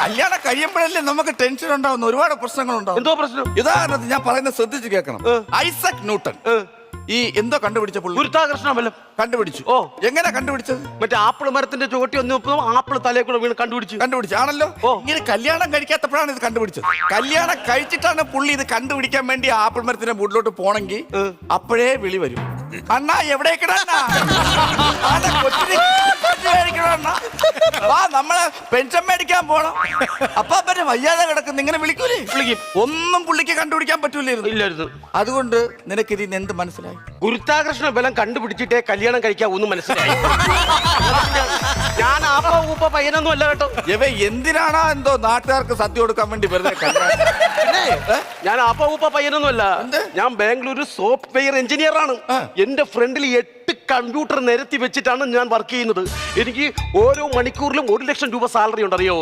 കല്യാണം കഴിയുമ്പോഴല്ലേ നമുക്ക് ടെൻഷൻ ഉണ്ടാവുന്ന ഒരുപാട് പ്രശ്നങ്ങളുണ്ടാവും. എന്തോ പ്രശ്നം? ഉദാഹരണത്തിന് ഞാൻ പറയുന്നത് ശ്രദ്ധിച്ച് കേൾക്കണം. ഐസക് ന്യൂട്ടൺ ഈ എന്തോ കണ്ടുപിടിച്ച പുള്ളി ഗുരുത്വാകർഷണ ബലം കണ്ടുപിടിച്ചു. ഓ. എങ്ങനെ കണ്ടുപിടിച്ചത്? മറ്റേ ആപ്പിൾ മരത്തിന്റെ ചുവട്ടി ഒന്ന് ആപ്പിൾ തലയെ കൂടെ വീണ് കണ്ടുപിടിച്ചു ആണല്ലോ. ഓ. ഇങ്ങനെ കല്യാണം കഴിക്കാത്തപ്പോഴാണ് ഇത് കണ്ടുപിടിച്ചത്. കല്യാണം കഴിച്ചിട്ടാണ് പുള്ളി ഇത് കണ്ടുപിടിക്കാൻ വേണ്ടി ആപ്പിൾ മരത്തിന്റെ മുകളിലോട്ട് പോണെങ്കിൽ അപ്പോഴേ വിളി വരും, അണ്ണാ എവിടേക്കടാ നമ്മളെ പെൻഷൻ മേടിക്കാൻ പോണം. അപ്പൊ പിന്നെ വയ്യാതെ കിടക്കുന്നു, ഇങ്ങനെ വിളിക്കൂലേ? വിളിക്കും. ഒന്നും പുള്ളിക്ക് കണ്ടുപിടിക്കാൻ പറ്റൂലായിരുന്നു. അതുകൊണ്ട് നിനക്ക് ഇതിന് എന്ത് മനസ്സിലായി? ഗുരുത്വാകർഷണ ബലം കണ്ടുപിടിച്ചിട്ടേ കല്യാണം കഴിക്കാൻ ഒന്നും മനസ്സിലായി. ഞാൻ ആപ്പ ഊപ്പ പയ്യനൊന്നും അല്ല കേട്ടോ. എന്തിനാണോ എന്തോ നാട്ടുകാർക്ക് സദ്യ കൊടുക്കാൻ വേണ്ടി വെറുതെ ഞാൻ ആപ്പ ഊപ്പ പയ്യനൊന്നും അല്ല. ഞാൻ ബാംഗ്ലൂർ സോഫ്റ്റ്വെയർ എഞ്ചിനീയർ ആണ്. എന്റെ ഫ്രണ്ടിൽ 8 കമ്പ്യൂട്ടർ നിരത്തി വെച്ചിട്ടാണ് ഞാൻ വർക്ക് ചെയ്യുന്നത്. എനിക്ക് ഓരോ മണിക്കൂറിലും 1 ലക്ഷം രൂപ സാലറി ഉണ്ട്, അറിയോ?